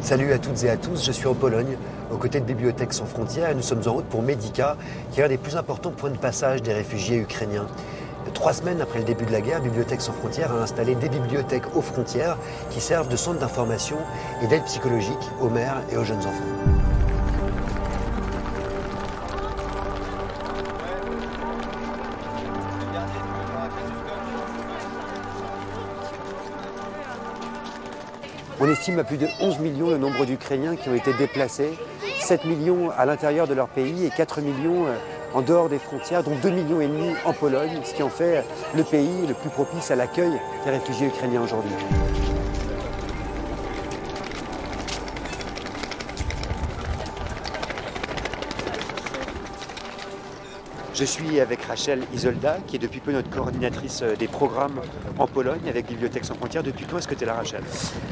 Salut à toutes et à tous, je suis en Pologne, aux côtés de Bibliothèques sans frontières, et nous sommes en route pour Medica, qui est un des plus importants points de passage des réfugiés ukrainiens. 3 semaines après le début de la guerre, Bibliothèques sans frontières a installé des bibliothèques aux frontières qui servent de centre d'information et d'aide psychologique aux mères et aux jeunes enfants. On estime à plus de 11 millions le nombre d'Ukrainiens qui ont été déplacés, 7 millions à l'intérieur de leur pays et 4 millions en dehors des frontières, dont 2,5 millions en Pologne, ce qui en fait le pays le plus propice à l'accueil des réfugiés ukrainiens aujourd'hui. Je suis avec Rachel Isolda, qui est depuis peu notre coordinatrice des programmes en Pologne avec Bibliothèques sans frontières. Depuis quand est-ce que tu es là, Rachel?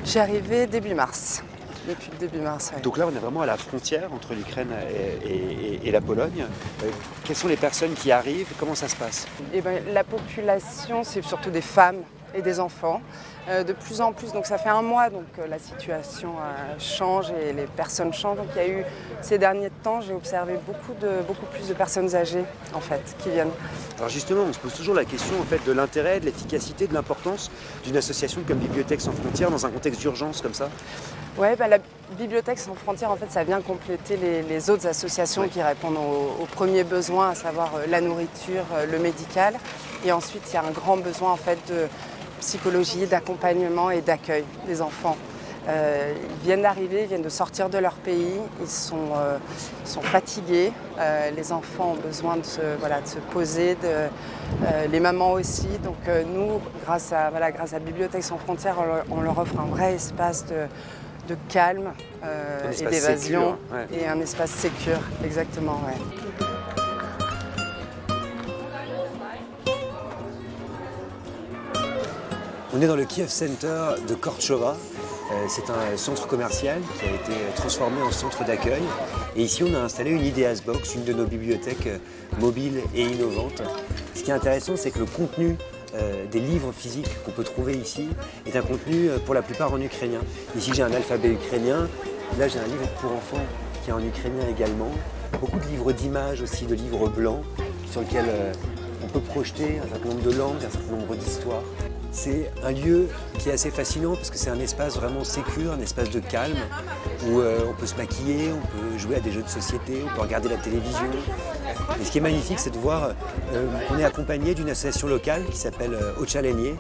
Je suis arrivée début mars. Depuis le début mars, oui. Donc là, on est vraiment à la frontière entre l'Ukraine et la Pologne. Quelles sont les personnes qui arrivent? Comment ça se passe? La population, c'est surtout des femmes et des enfants. De plus en plus, donc ça fait un mois, donc la situation change et les personnes changent. Donc il y a eu ces derniers temps, j'ai observé beaucoup plus de personnes âgées en fait qui viennent. Alors justement, on se pose toujours la question en fait de l'intérêt, de l'efficacité, de l'importance d'une association comme Bibliothèques sans frontières dans un contexte d'urgence comme ça. Ouais, la Bibliothèques sans frontières, en fait, ça vient compléter les autres associations qui répondent aux premiers besoins, à savoir la nourriture, le médical. Et ensuite, il y a un grand besoin en fait de psychologie, d'accompagnement et d'accueil des enfants. Ils viennent d'arriver, ils viennent de sortir de leur pays, ils sont fatigués, les enfants ont besoin de se poser, les mamans aussi. Donc nous, grâce à Bibliothèques sans frontières, on leur offre un vrai espace de calme et d'évasion, et un espace sécure, exactement. Ouais. On est dans le Kiev Center de Korchova. C'est un centre commercial qui a été transformé en centre d'accueil. Et ici, on a installé une Ideas Box, une de nos bibliothèques mobiles et innovantes. Ce qui est intéressant, c'est que le contenu des livres physiques qu'on peut trouver ici est un contenu pour la plupart en ukrainien. Ici, j'ai un alphabet ukrainien. Là, j'ai un livre pour enfants qui est en ukrainien également. Beaucoup de livres d'images aussi, de livres blancs sur lesquels on peut projeter un certain nombre de langues, un certain nombre d'histoires. C'est un lieu qui est assez fascinant parce que c'est un espace vraiment sécure, un espace de calme où on peut se maquiller, on peut jouer à des jeux de société, on peut regarder la télévision. Et ce qui est magnifique, c'est de voir qu'on est accompagné d'une association locale qui s'appelle Ochalenie.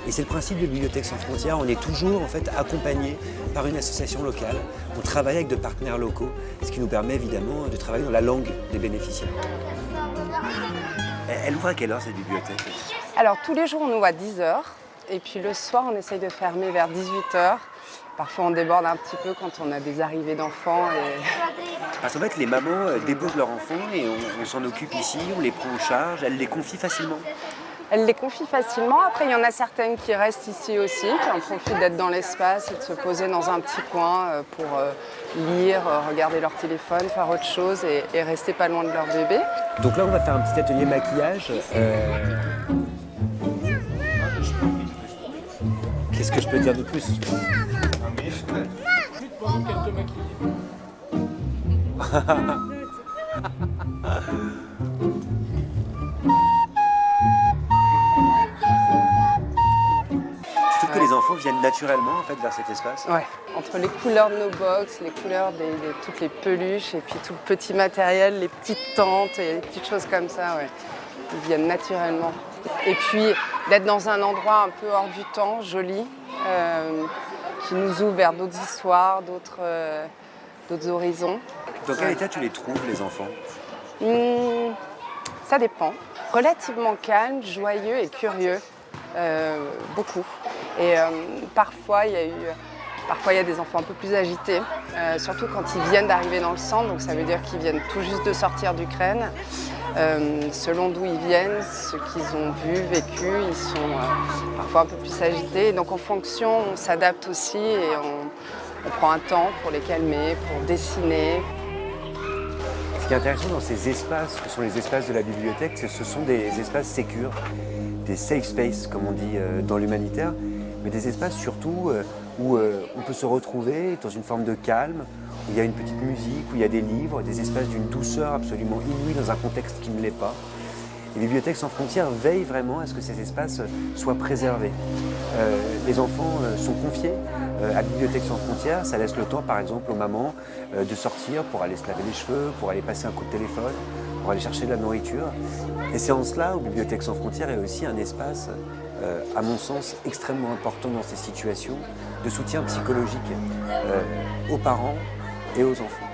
Et c'est le principe de Bibliothèques sans frontières, on est toujours en fait accompagné par une association locale. On travaille avec des partenaires locaux, ce qui nous permet évidemment de travailler dans la langue des bénéficiaires. Elle ouvre à quelle heure cette bibliothèque? Alors tous les jours on ouvre à 10h et puis le soir on essaye de fermer vers 18h. Parfois on déborde un petit peu quand on a des arrivées d'enfants. Parce qu'en fait les mamans déposent leurs enfants et on s'en occupe ici, on les prend en charge, elles les confient facilement. Elles les confient facilement. Après, il y en a certaines qui restent ici aussi, qui en profitent d'être dans l'espace et de se poser dans un petit coin pour lire, regarder leur téléphone, faire autre chose et rester pas loin de leur bébé. Donc là, on va faire un petit atelier maquillage. Qu'est-ce que je peux dire de plus? Je trouve que les enfants viennent naturellement en fait vers cet espace. Ouais, entre les couleurs de nos box, les couleurs de toutes les peluches et puis tout le petit matériel, les petites tentes et les petites choses comme ça, ouais. Ils viennent naturellement. Et puis d'être dans un endroit un peu hors du temps, joli, qui nous ouvre vers d'autres histoires, d'autres horizons. Dans quel état tu les trouves, les enfants? Ça dépend. Relativement calme, joyeux et curieux. Beaucoup. Et parfois, il y a des enfants un peu plus agités, surtout quand ils viennent d'arriver dans le centre, donc ça veut dire qu'ils viennent tout juste de sortir d'Ukraine. Selon d'où ils viennent, ce qu'ils ont vu, vécu, ils sont parfois un peu plus agités. Et donc en fonction, on s'adapte aussi et on prend un temps pour les calmer, pour dessiner. Ce qui est intéressant dans ces espaces, que sont les espaces de la bibliothèque, c'est que ce sont des espaces sécures, des safe spaces, comme on dit dans l'humanitaire, mais des espaces surtout où on peut se retrouver dans une forme de calme, où il y a une petite musique, où il y a des livres, des espaces d'une douceur absolument inouïe dans un contexte qui ne l'est pas. Et Bibliothèques sans frontières veille vraiment à ce que ces espaces soient préservés. Les enfants sont confiés à Bibliothèques sans frontières. Ça laisse le temps, par exemple, aux mamans de sortir pour aller se laver les cheveux, pour aller passer un coup de téléphone, pour aller chercher de la nourriture. Et c'est en cela où Bibliothèques sans frontières est aussi un espace, à mon sens, extrêmement important dans ces situations, de soutien psychologique aux parents et aux enfants.